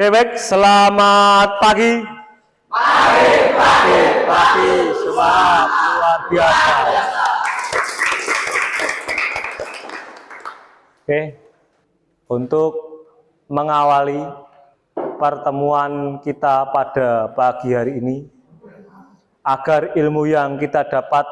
Oke, baik, selamat pagi. Pagi, semangat luar biasa. Oke, untuk mengawali pertemuan kita pada pagi hari ini, agar ilmu yang kita dapat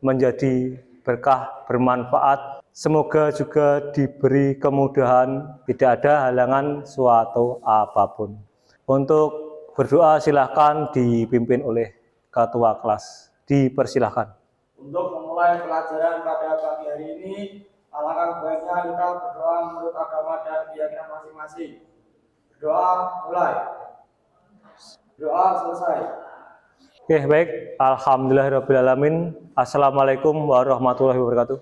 menjadi berkah, bermanfaat, semoga juga diberi kemudahan, tidak ada halangan suatu apapun. Untuk berdoa silahkan dipimpin oleh ketua kelas. Dipersilahkan. Untuk memulai pelajaran pada pagi hari ini, alangkah baiknya kita berdoa menurut agama dan keyakinan masing-masing. Berdoa mulai. Doa selesai. Oke, baik. Alhamdulillahirrahmanirrahim. Assalamualaikum warahmatullahi wabarakatuh.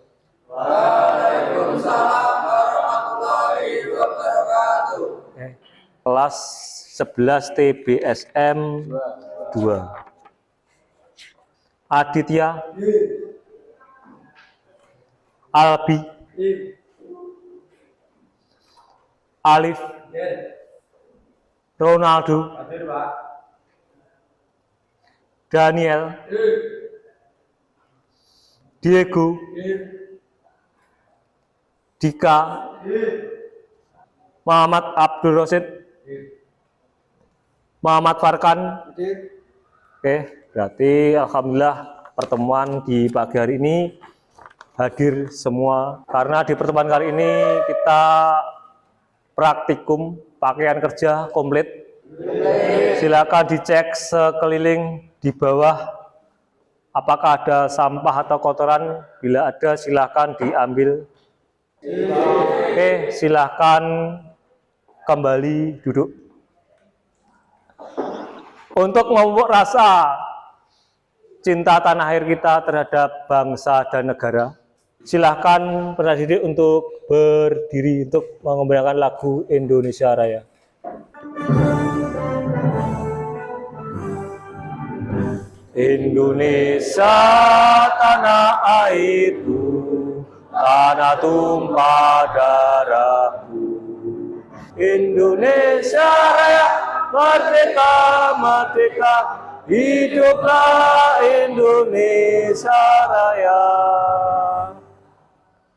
Waalaikumsalam warahmatullahi wabarakatuh. Kelas 11 TBSM 2. Aditya, Albi, Alif, Ronaldo, Daniel, Diego, Dika, Muhammad Abdul Rosid, Muhammad Farkan. Oke, berarti alhamdulillah pertemuan di pagi hari ini hadir semua. Karena di pertemuan kali ini kita praktikum pakaian kerja komplit. Silakan dicek sekeliling di bawah apakah ada sampah atau kotoran. Bila ada silakan diambil. Oke, silakan kembali duduk. Untuk memupuk rasa cinta tanah air kita terhadap bangsa dan negara, silahkan peserta didik untuk berdiri untuk mengumandangkan lagu Indonesia Raya. Indonesia tanah airku, tanah tumpah darahku. Indonesia Raya, merdeka, merdeka, hiduplah Indonesia Raya.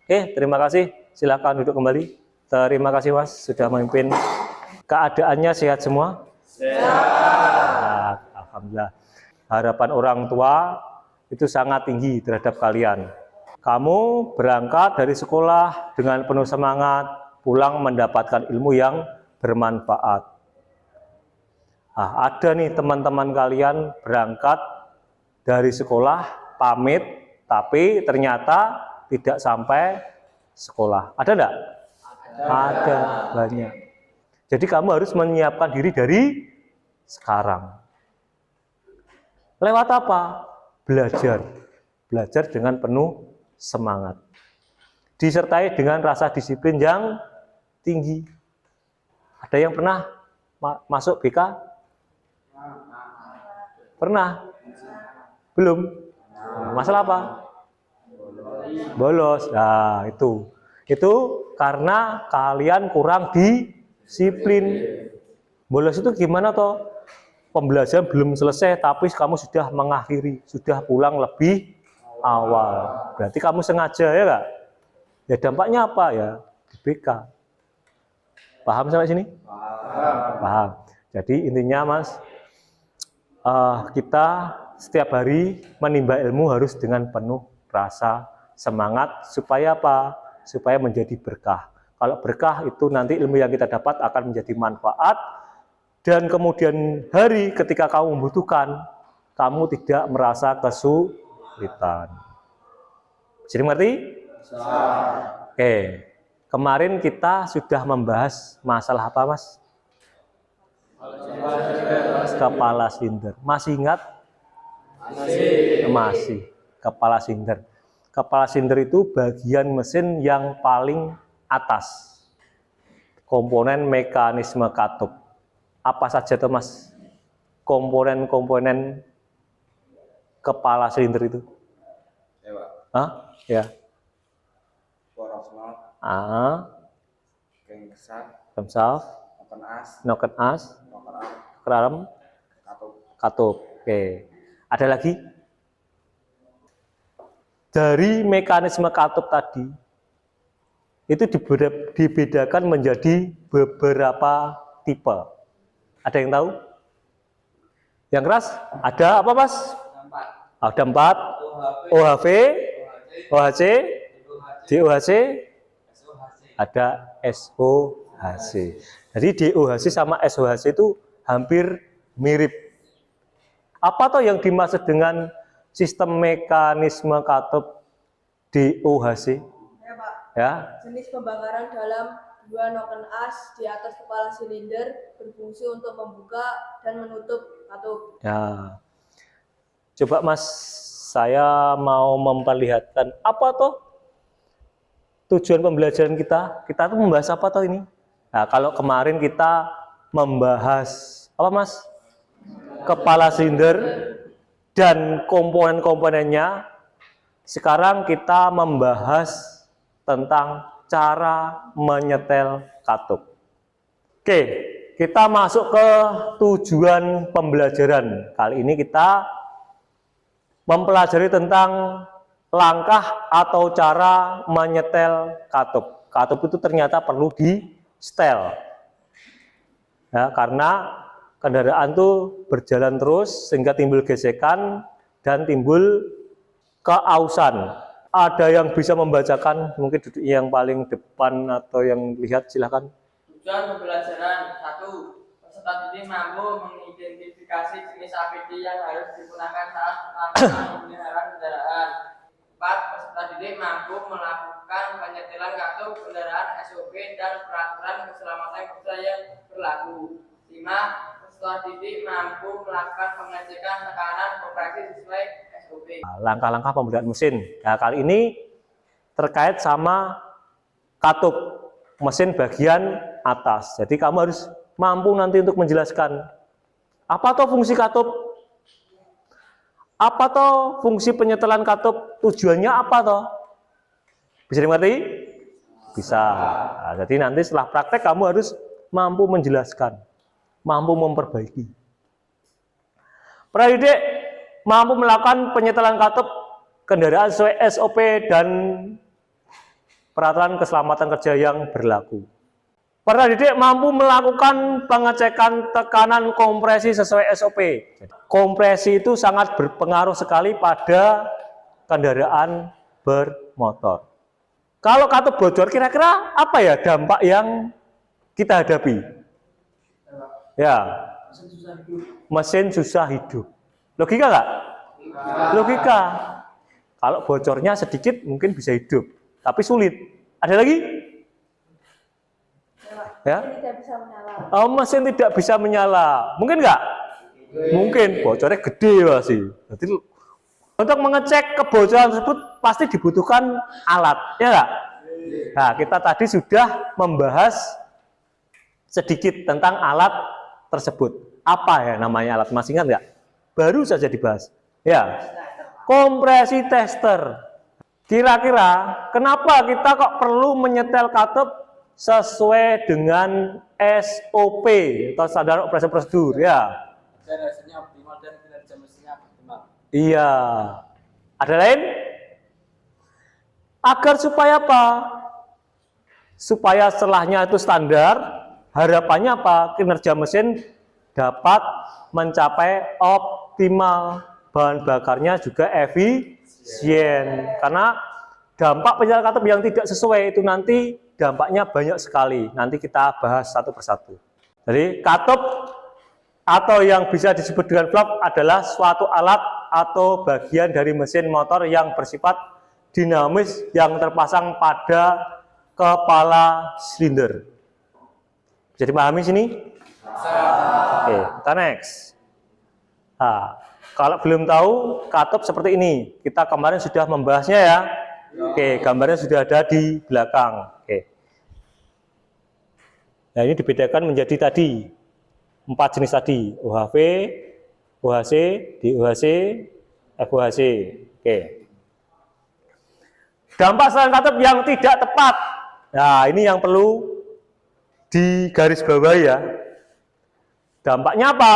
Oke, terima kasih. Silakan duduk kembali. Terima kasih Mas sudah memimpin. Keadaannya sehat semua? Sehat. Alhamdulillah. Harapan orang tua itu sangat tinggi terhadap kalian. Kamu berangkat dari sekolah dengan penuh semangat, pulang mendapatkan ilmu yang bermanfaat. Nah, ada nih teman-teman kalian berangkat dari sekolah, pamit, tapi ternyata tidak sampai sekolah. Ada enggak? Ada, banyak. Jadi kamu harus menyiapkan diri dari sekarang. Lewat apa? Belajar. Belajar dengan penuh semangat. Disertai dengan rasa disiplin yang tinggi. Ada yang pernah masuk BK? Pernah? Belum? Masalah apa? Bolos. Nah, itu. Itu karena kalian kurang disiplin. Bolos itu gimana toh? Pembelajaran belum selesai, tapi kamu sudah mengakhiri, sudah pulang lebih awal. Berarti kamu sengaja, ya nggak? Ya dampaknya apa ya? Di BK. Paham sampai sini? Paham. Jadi intinya Mas, kita setiap hari menimba ilmu harus dengan penuh rasa semangat. Supaya apa? Supaya menjadi berkah. Kalau berkah itu nanti ilmu yang kita dapat akan menjadi manfaat. Dan kemudian hari ketika kamu membutuhkan, kamu tidak merasa kesulitan. Jadi mengerti? Oke. Kemarin kita sudah membahas masalah apa, Mas? Kepala silinder. Masih ingat? Masih. Kepala silinder. Kepala silinder itu bagian mesin yang paling atas. Komponen mekanisme katup. Apa saja tuh Mas komponen-komponen kepala silinder itu? Hah? Ya. Poros not, Ah. crankshaft, Camshaft, noken as, noken ar, kerarem, katup. katup. Oke. Ada lagi? Dari mekanisme katup tadi, itu dibedakan menjadi beberapa tipe. Ada yang tahu? Yang keras? Ada apa, Mas? Ada 4. OHV, OHC, DOHC, ada SOHC. Jadi DOHC sama SOHC itu hampir mirip. Apa toh yang dimaksud dengan sistem mekanisme katup DOHC? Ya, Pak. Ya. Jenis pembakaran dalam 2 noken as di atas kepala silinder berfungsi untuk membuka dan menutup katup. Ya. Coba Mas, saya mau memperlihatkan apa toh tujuan pembelajaran kita. Kita tuh membahas apa toh ini? Nah, kalau kemarin kita membahas apa, Mas? Kepala silinder dan komponen-komponennya. Sekarang kita membahas tentang cara menyetel katup. Oke, kita masuk ke tujuan pembelajaran. Kali ini kita mempelajari tentang langkah atau cara menyetel katup. Katup itu ternyata perlu di-setel. Ya, karena kendaraan itu berjalan terus sehingga timbul gesekan dan timbul keausan. Ada yang bisa membacakan, mungkin duduk yang paling depan atau yang lihat, silakan. Tujuan pembelajaran 1. Peserta didik mampu mengidentifikasi jenis APD yang harus digunakan saat melakukan pemeliharaan kendaraan. 4. Peserta didik mampu melakukan penyetelan katup kendaraan SOP dan peraturan keselamatan kerja yang berlaku. 5. Peserta didik mampu melakukan pengecekan tekanan kompresi sesuai SOP. Langkah-langkah pembedahan mesin. Nah, kali ini terkait sama katup mesin bagian atas. Jadi kamu harus mampu nanti untuk menjelaskan apa toh fungsi katup, apa toh fungsi penyetelan katup, tujuannya apa toh. Bisa dimengerti? Bisa. Nah, jadi nanti setelah praktek kamu harus mampu menjelaskan, mampu memperbaiki. Para didik mampu melakukan penyetelan katup kendaraan sesuai SOP dan peraturan keselamatan kerja yang berlaku. Para didik mampu melakukan pengecekan tekanan kompresi sesuai SOP. Kompresi itu sangat berpengaruh sekali pada kendaraan bermotor. Kalau katup bocor, kira-kira apa ya dampak yang kita hadapi? Ya, mesin susah hidup. Logika nggak? Logika. Kalau bocornya sedikit mungkin bisa hidup, tapi sulit. Ada lagi? Ya? Mesin tidak bisa menyala. Oh, mesin tidak bisa menyala. Mungkin nggak? Mungkin. Bocornya gede masih. Jadi untuk mengecek kebocoran tersebut pasti dibutuhkan alat, ya nggak? Nah, kita tadi sudah membahas sedikit tentang alat tersebut. Apa ya namanya alat? Masih ingat nggak? Baru saja dibahas. Ya, kompresi tester. Kira-kira kenapa kita kok perlu menyetel katup sesuai dengan SOP atau standar operasi prosedur? Ya. Dan hasilnya optimal dan kinerja mesinnya optimal. Iya. Ada lain? Agar supaya apa? Supaya setelahnya itu standar. Harapannya apa? Kinerja mesin dapat mencapai optimal, bahan bakarnya juga efisien. Karena dampak penyetelan katup yang tidak sesuai itu nanti dampaknya banyak sekali. Nanti kita bahas satu persatu. Jadi katup atau yang bisa disebut dengan valve adalah suatu alat atau bagian dari mesin motor yang bersifat dinamis yang terpasang pada kepala silinder. Bisa dipahami sini? Oke, kita next. Nah, kalau belum tahu katup seperti ini, kita kemarin sudah membahasnya ya. Oke, gambarnya sudah ada di belakang. Oke. Nah, ini dibedakan menjadi tadi 4 jenis tadi: OHV, OHC, DOHC, FOHC. Oke. Dampak setelan katup yang tidak tepat. Nah, ini yang perlu di garis bawah ya. Dampaknya apa?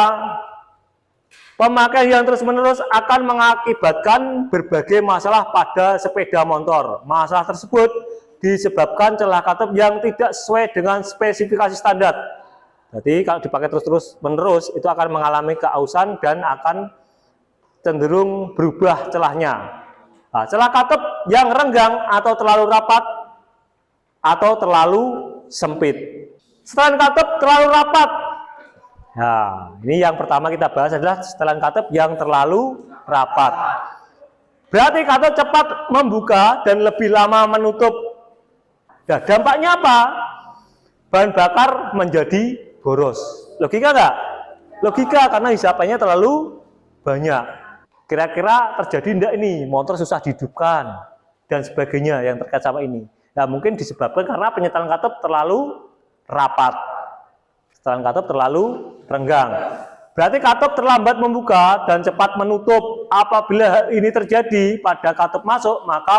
Pemakaian yang terus-menerus akan mengakibatkan berbagai masalah pada sepeda motor. Masalah tersebut disebabkan celah katup yang tidak sesuai dengan spesifikasi standar. Jadi kalau dipakai terus-menerus itu akan mengalami keausan dan akan cenderung berubah celahnya. Nah, celah katup yang renggang atau terlalu rapat atau terlalu sempit. Setelan katup terlalu rapat. Nah, ini yang pertama kita bahas adalah setelan katup yang terlalu rapat. Berarti katup cepat membuka dan lebih lama menutup. Nah, dampaknya apa? Bahan bakar menjadi boros. Logika nggak? Logika, karena hisapannya terlalu banyak. Kira-kira terjadi enggak ini? Motor susah dihidupkan dan sebagainya yang terkait sama ini. Nah, mungkin disebabkan karena penyetelan katup terlalu rapat. Setelan katup terlalu renggang. Berarti katup terlambat membuka dan cepat menutup. Apabila ini terjadi pada katup masuk, maka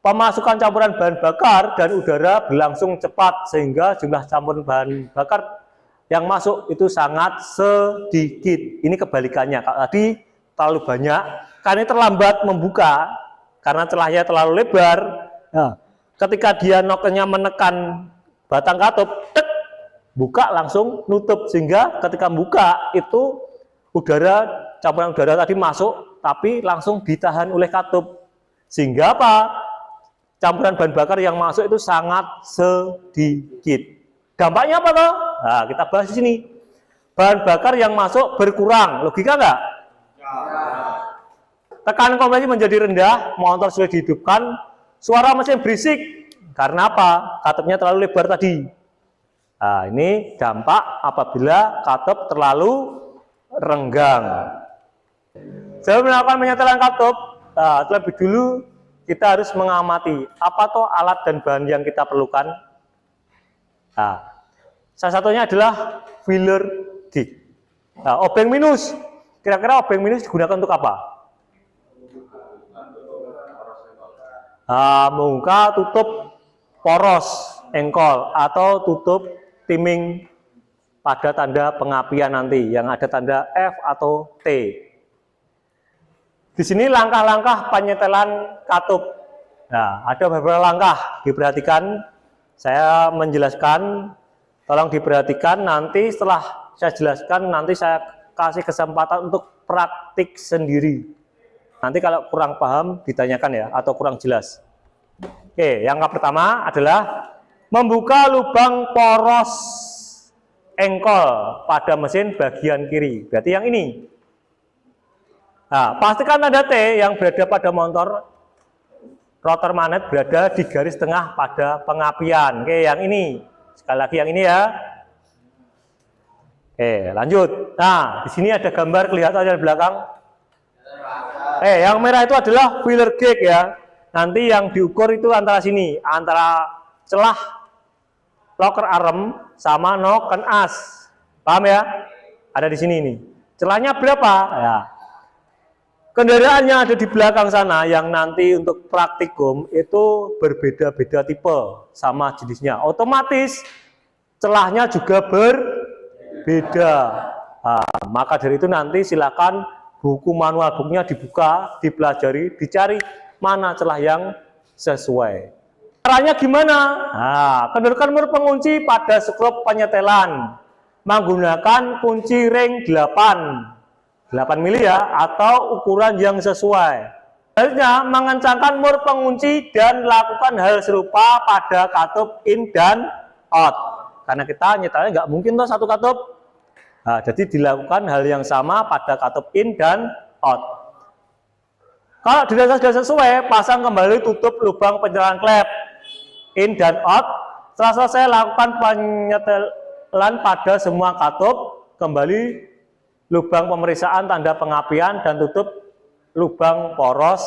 pemasukan campuran bahan bakar dan udara berlangsung cepat sehingga jumlah campuran bahan bakar yang masuk itu sangat sedikit. Ini kebalikannya. Kalau tadi terlalu banyak, karena terlambat membuka karena celahnya terlalu lebar. Nah, ketika dia nokennya menekan batang katup, tek, buka langsung nutup, sehingga ketika buka itu campuran udara tadi masuk tapi langsung ditahan oleh katup, sehingga apa? Campuran bahan bakar yang masuk itu sangat sedikit. Dampaknya apa toh? Nah, kita bahas di sini. Bahan bakar yang masuk berkurang, logika nggak? Tekanan kompresi menjadi rendah, motor sudah dihidupkan, suara mesin berisik. Karena apa? Katupnya terlalu lebar tadi. Nah, ini dampak apabila katup terlalu renggang. Sebelum melakukan penyetelan katup, terlebih dulu kita harus mengamati apa toh alat dan bahan yang kita perlukan. Nah, salah satunya adalah filler gig. Nah, obeng minus. Kira-kira obeng minus digunakan untuk apa? Membuka tutup poros engkol atau tutup timing pada tanda pengapian nanti yang ada tanda F atau T. Di sini langkah-langkah penyetelan katup. Nah, ada beberapa langkah, diperhatikan. Saya menjelaskan, tolong diperhatikan. Nanti setelah saya jelaskan, nanti saya kasih kesempatan untuk praktik sendiri. Nanti kalau kurang paham ditanyakan ya, atau kurang jelas. Oke, yang pertama adalah membuka lubang poros engkol pada mesin bagian kiri. Berarti yang ini. Nah, pastikan tanda T yang berada pada motor rotor magnet berada di garis tengah pada pengapian. Oke, yang ini. Sekali lagi yang ini ya. Oke, lanjut. Nah, di sini ada gambar kelihatan di belakang. Yang merah itu adalah filler gauge ya. Nanti yang diukur itu antara sini, antara celah loker arm sama noken as. Paham ya? Ada di sini nih. Celahnya berapa? Ya. Kendaraan yang ada di belakang sana yang nanti untuk praktikum itu berbeda-beda tipe sama jenisnya. Otomatis celahnya juga berbeda. Nah, maka dari itu nanti silakan buku manual booknya dibuka, dipelajari, dicari mana celah yang sesuai. Caranya gimana? Nah, kendalikan mur pengunci pada skrup penyetelan menggunakan kunci ring 8 mili ya, atau ukuran yang sesuai. Selanjutnya, mengencangkan mur pengunci dan lakukan hal serupa pada katup in dan out. Karena kita nyetelnya nggak mungkin tuh satu katup. Nah, jadi dilakukan hal yang sama pada katup in dan out. Kalau dirasa sudah sesuai, pasang kembali tutup lubang penyetelan klep in dan out. Setelah selesai, lakukan penyetelan pada semua katup, kembali lubang pemeriksaan tanda pengapian dan tutup lubang poros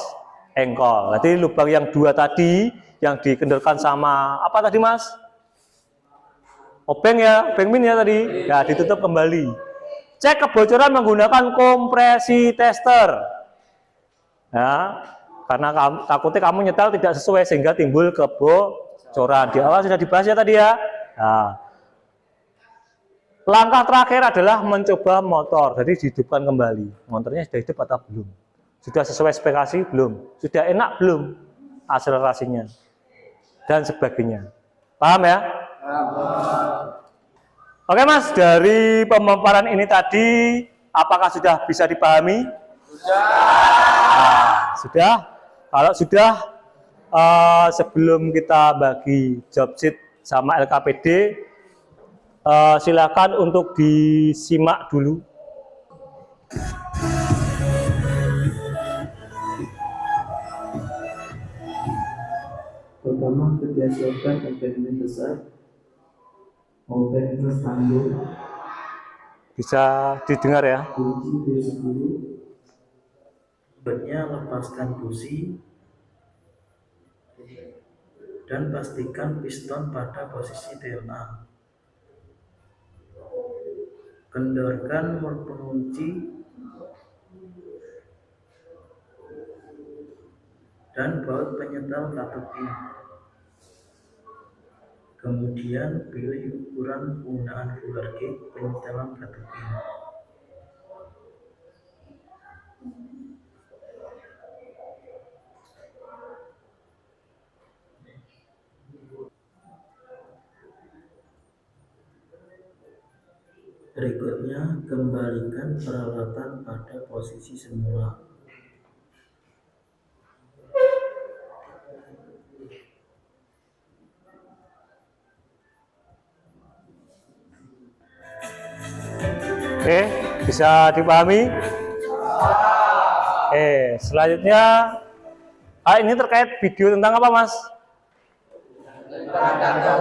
engkol. Jadi lubang yang dua tadi yang dikendalikan sama apa tadi Mas? Obeng ya, obeng min ya tadi. Ya, ditutup kembali. Cek kebocoran menggunakan kompresi tester. Ya, karena takutnya kamu nyetel tidak sesuai sehingga timbul kebocoran. Di awal sudah dibahas ya tadi ya. Nah, Langkah terakhir adalah mencoba motor, jadi dihidupkan kembali. Motornya sudah hidup atau belum? Sudah sesuai spesifikasi belum? Sudah enak belum akselerasinya? Dan sebagainya. Paham ya? Oke Mas, dari pemaparan ini tadi, apakah sudah bisa dipahami? Sudah. Kalau sudah, sebelum kita bagi job sheet sama LKPD, silakan untuk disimak dulu. Pertama, kita siapkan komponen besar, komponen tanggung, Bisa didengar ya? kunci D10. Berikutnya lepaskan busi dan pastikan piston pada posisi DNA. Kendorkan pengunci dan baut penyetel katup in. Kemudian pilih ukuran penggunaan fuller gauge penyetelan katup in. Berikutnya, kembalikan peralatan pada posisi semula. Oke, bisa dipahami? Selanjutnya, ini terkait video tentang apa Mas?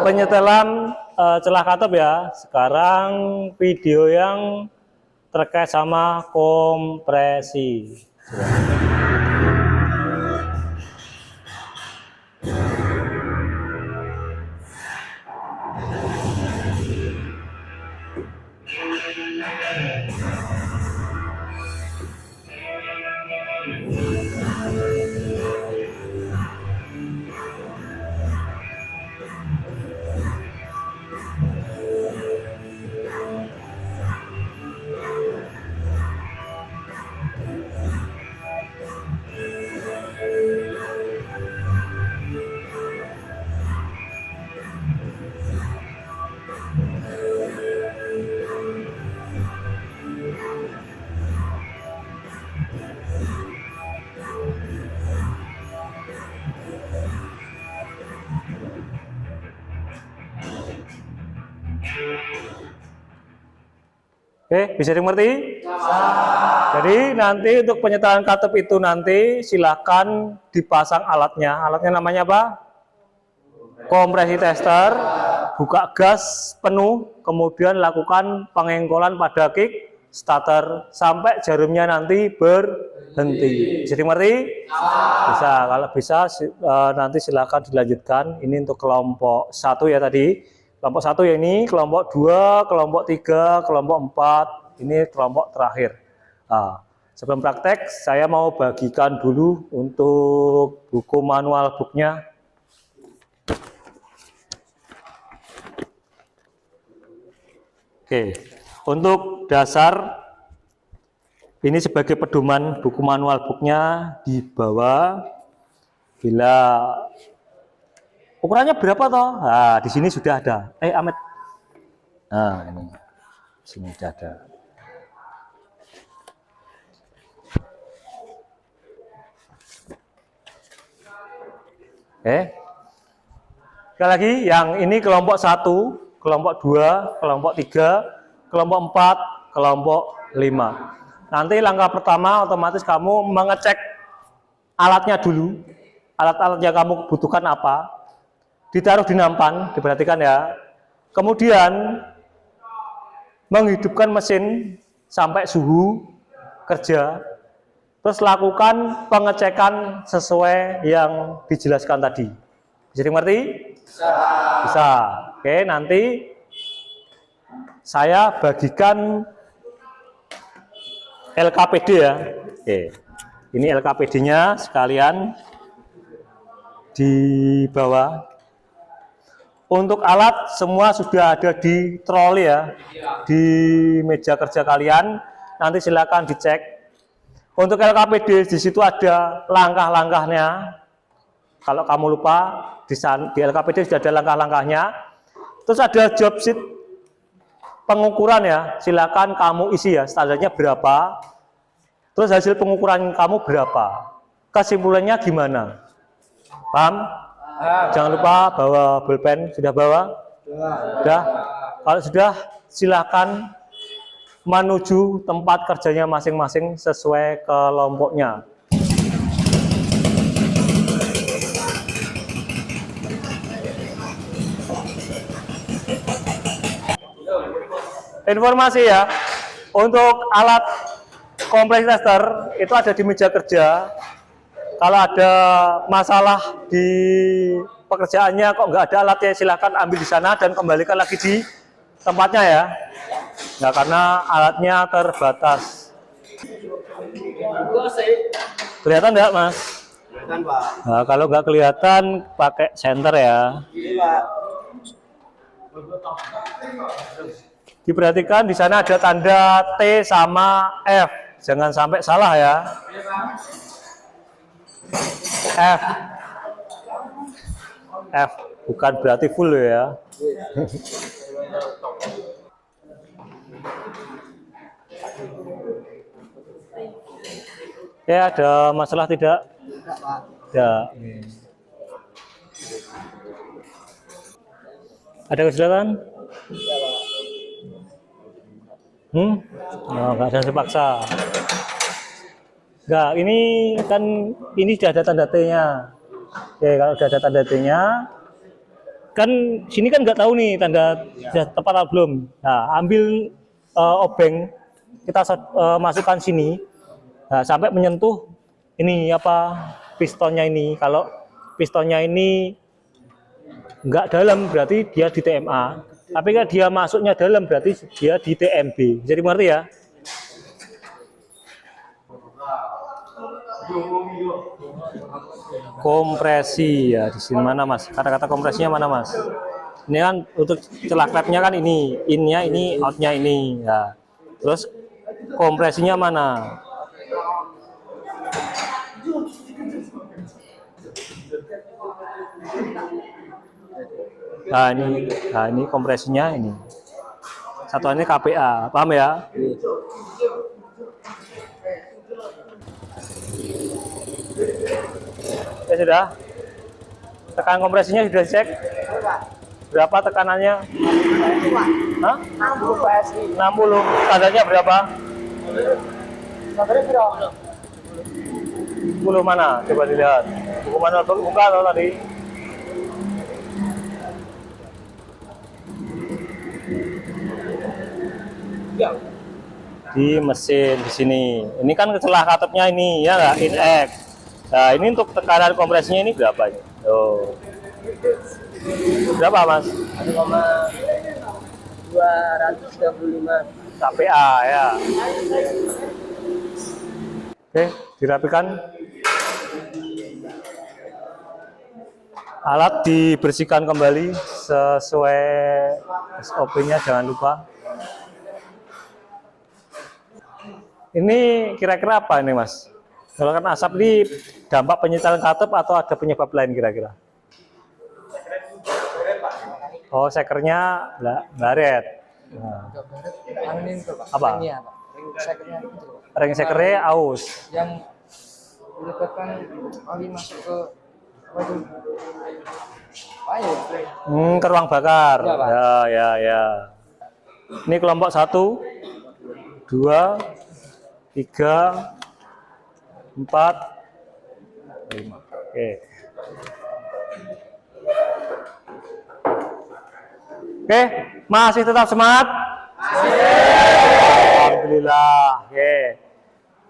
Penyetelan celah katup ya. Sekarang video yang terkait sama kompresi. Oke, bisa dimengerti? Jadi nanti untuk penyetelan katup itu nanti silakan dipasang alatnya. Alatnya namanya apa? Kompresi tester. Buka gas penuh, kemudian lakukan pengengkolan pada kick starter sampai jarumnya nanti berhenti. Bisa dimengerti? Bisa. Kalau bisa nanti silakan dilanjutkan. Ini untuk kelompok 1 ya tadi. Kelompok 1 ya ini, kelompok 2, kelompok 3, kelompok 4, ini kelompok terakhir. Nah, sebelum praktek, saya mau bagikan dulu untuk buku manual booknya. Oke, untuk dasar, ini sebagai pedoman buku manual booknya di bawah. Bila ukurannya berapa toh? Nah, di sini sudah ada. Ahmed. Nah, ini. Di sini sudah ada. Sekali lagi, yang ini kelompok 1, kelompok 2, kelompok 3, kelompok 4, kelompok 5. Nanti langkah pertama otomatis kamu mengecek alatnya dulu. Alat-alat yang kamu butuhkan apa? Ditaruh di nampan, diperhatikan ya. Kemudian menghidupkan mesin sampai suhu kerja. Terus lakukan pengecekan sesuai yang dijelaskan tadi. Bisa dimengerti? Bisa. Oke, nanti saya bagikan LKPD ya. Oke. Ini LKPD-nya sekalian di bawah. Untuk alat semua sudah ada di troli ya, di meja kerja kalian. Nanti silakan dicek. Untuk LKPD di situ ada langkah-langkahnya. Kalau kamu lupa, di LKPD sudah ada langkah-langkahnya. Terus ada job sheet pengukuran ya, silakan kamu isi ya, standarnya berapa. Terus hasil pengukuran kamu berapa? Kesimpulannya gimana? Paham? Jangan lupa bawa pulpen. Sudah bawa? Sudah? Kalau sudah, silakan menuju tempat kerjanya masing-masing sesuai kelompoknya. Informasi ya, untuk alat kompresi tester itu ada di meja kerja. Kalau ada masalah di pekerjaannya kok nggak ada alatnya, silahkan ambil di sana dan kembalikan lagi di tempatnya ya. Nah, karena alatnya terbatas. Kelihatan nggak, Mas? Kelihatan, Pak. Nah, kalau nggak kelihatan pakai senter ya. Diperhatikan di sana ada tanda T sama F. Jangan sampai salah ya. F. F bukan berarti full ya. Ya, ada masalah tidak? Tidak. Ada kesulitan? Oh, nggak ada dipaksa. Enggak, ini kan ini sudah ada tanda T-nya. Oke, kalau sudah ada tanda T-nya, kan sini kan nggak tahu nih tanda sudah tepat atau belum. Nah, ambil obeng, kita masukkan sini, nah, sampai menyentuh ini apa pistonnya ini. Kalau pistonnya ini nggak dalam berarti dia di TMA. Tapi kan dia masuknya dalam berarti dia di TMB. Jadi mengerti ya? Kompresi ya, di sini mana Mas? Kata-kata kompresinya mana Mas? Ini kan untuk celah klepnya kan ini, in-nya ini, out-nya ini ya. Terus kompresinya mana? Nah ini kompresinya ini. Satuannya KPA, paham ya? Ya sudah. Tekan kompresinya sudah cek. Berapa tekanannya? Hah? 60 Standarnya berapa? 10 mana? Coba dilihat. Buku manual buka atau tadi? Di mesin di sini. Ini kan celah katupnya ini ya nggak, in X. Nah ini untuk tekanan kompresinya ini berapa ini? Oh. Berapa Mas? 1,235 KPA ya. Oke, dirapikan. Alat dibersihkan kembali sesuai SOP-nya, jangan lupa. Ini kira-kira apa ini Mas? Kalau kan asap ini dampak penyetelan katup atau ada penyebab lain kira-kira? Oh, sekernya baret. Nah. Apa? Ring sekernya aus. yang menyebabkan oli masuk ke Ke ruang bakar. Ya, Pak. Ya. Ini kelompok 1, 2, 3, 4, 5. Oke, masih tetap semangat? Alhamdulillah. Oke.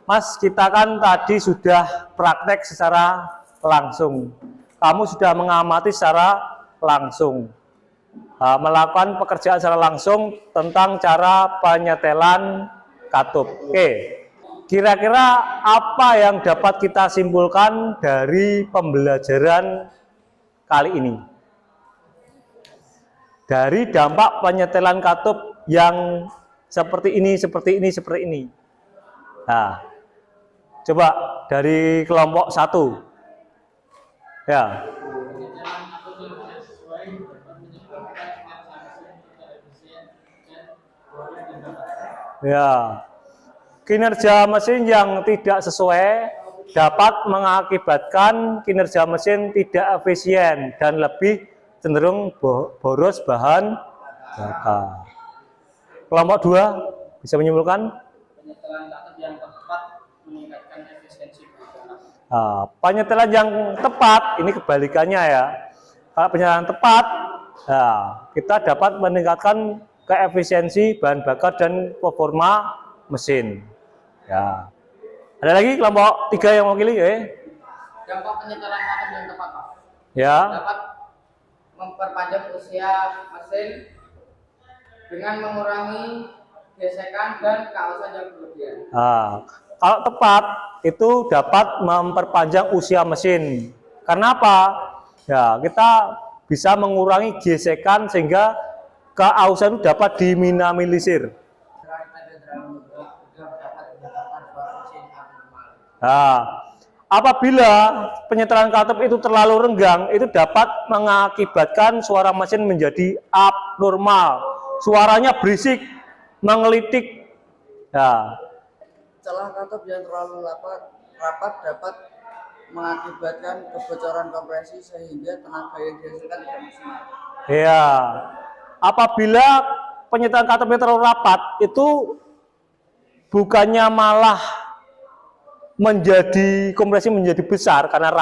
Mas, kita kan tadi sudah praktek secara langsung. Kamu sudah mengamati secara langsung. Melakukan pekerjaan secara langsung tentang cara penyetelan katup. Oke. Kira-kira apa yang dapat kita simpulkan dari pembelajaran kali ini? dari dampak penyetelan katup yang seperti ini, seperti ini, seperti ini. Nah, coba dari kelompok 1. Ya. Ya. Kinerja mesin yang tidak sesuai dapat mengakibatkan kinerja mesin tidak efisien dan lebih cenderung boros bahan bakar. Kelompok 2 bisa menyimpulkan Penyetelan katup yang tepat meningkatkan efisiensi bakar. penyetelan yang tepat ini kebalikannya ya. Kalau penyetelan tepat, kita dapat meningkatkan keefisiensi bahan bakar dan performa mesin. Ya. Ada lagi kelompok 3 yang mewakili ya? Dampak penyetelan katup yang tepat, Pak. Ya. Dapat memperpanjang usia mesin dengan mengurangi gesekan dan keausan yang berlebihan. Kalau tepat itu dapat memperpanjang usia mesin. Karena apa? Ya, kita bisa mengurangi gesekan sehingga keausan itu dapat diminimalisir. Apabila penyetelan katup itu terlalu renggang, itu dapat mengakibatkan suara mesin menjadi abnormal. Suaranya berisik, mengelitik. Celah katup yang terlalu rapat dapat mengakibatkan kebocoran kompresi sehingga tenaga yang dihasilkan tidak maksimal. Ya, apabila penyetelan katupnya terlalu rapat, itu bukannya malah kompresi menjadi besar karena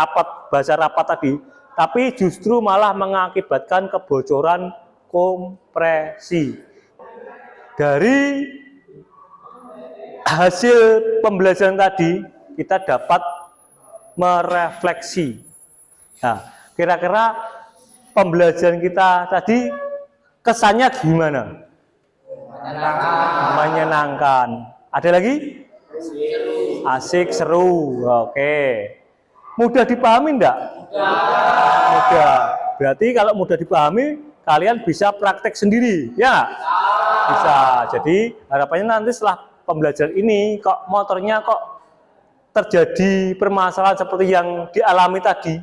bahasa rapat tadi, tapi justru malah mengakibatkan kebocoran kompresi. Dari hasil pembelajaran tadi, kita dapat merefleksi. Nah, kira-kira pembelajaran kita tadi kesannya gimana? Menyenangkan. Ada lagi? Asik, seru. Oke. Mudah dipahami enggak? Mudah. Berarti kalau mudah dipahami, kalian bisa praktek sendiri, ya? Bisa. Jadi harapannya nanti setelah pembelajaran ini, kok motornya kok terjadi permasalahan seperti yang dialami tadi,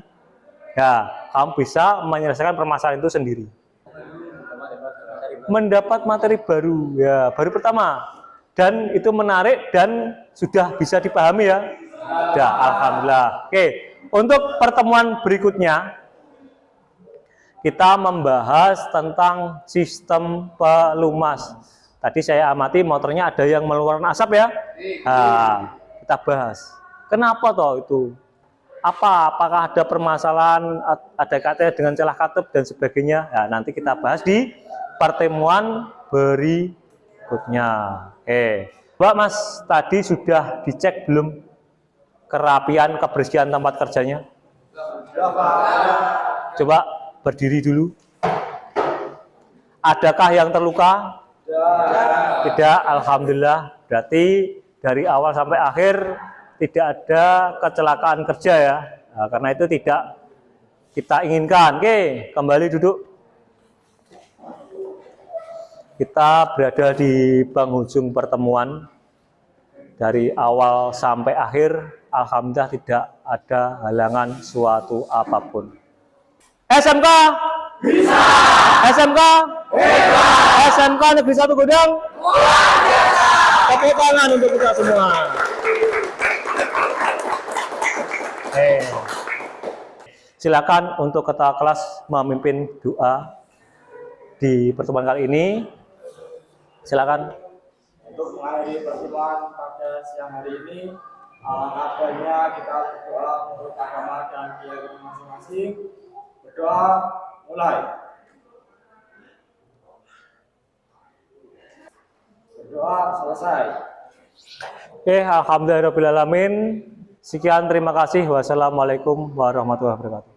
ya, kamu bisa menyelesaikan permasalahan itu sendiri. Mendapat materi baru, ya, baru pertama. Dan itu menarik dan sudah bisa dipahami ya. Sudah, alhamdulillah. Oke, untuk pertemuan berikutnya kita membahas tentang sistem pelumas. Tadi saya amati motornya ada yang mengeluarkan asap ya. Nah, kita bahas. Kenapa toh itu? Apakah ada permasalahan, ada kaitannya dengan celah katup dan sebagainya? Nah, nanti kita bahas di pertemuan berikutnya. Mbak Mas, tadi sudah dicek belum kerapian, kebersihan tempat kerjanya? Coba berdiri dulu. Adakah yang terluka? Tidak, alhamdulillah. Berarti dari awal sampai akhir tidak ada kecelakaan kerja ya. Nah, karena itu tidak kita inginkan. Oke, kembali duduk. Kita berada di penghujung pertemuan. Dari awal sampai akhir, alhamdulillah tidak ada halangan suatu apapun. SMK bisa. SMK hebat. SMK Negeri 1 Godang luar biasa. Tepuk tangan untuk kita semua. Silakan untuk ketua kelas memimpin doa di pertemuan kali ini. Silakan. Untuk mengakhiri pertemuan pada siang hari ini, alangkah baiknya kita berdoa menurut agama dan keyakinan masing-masing. Berdoa mulai. Berdoa selesai. Alhamdulillahirabbil alamin. Sekian, terima kasih. Wassalamualaikum warahmatullahi wabarakatuh.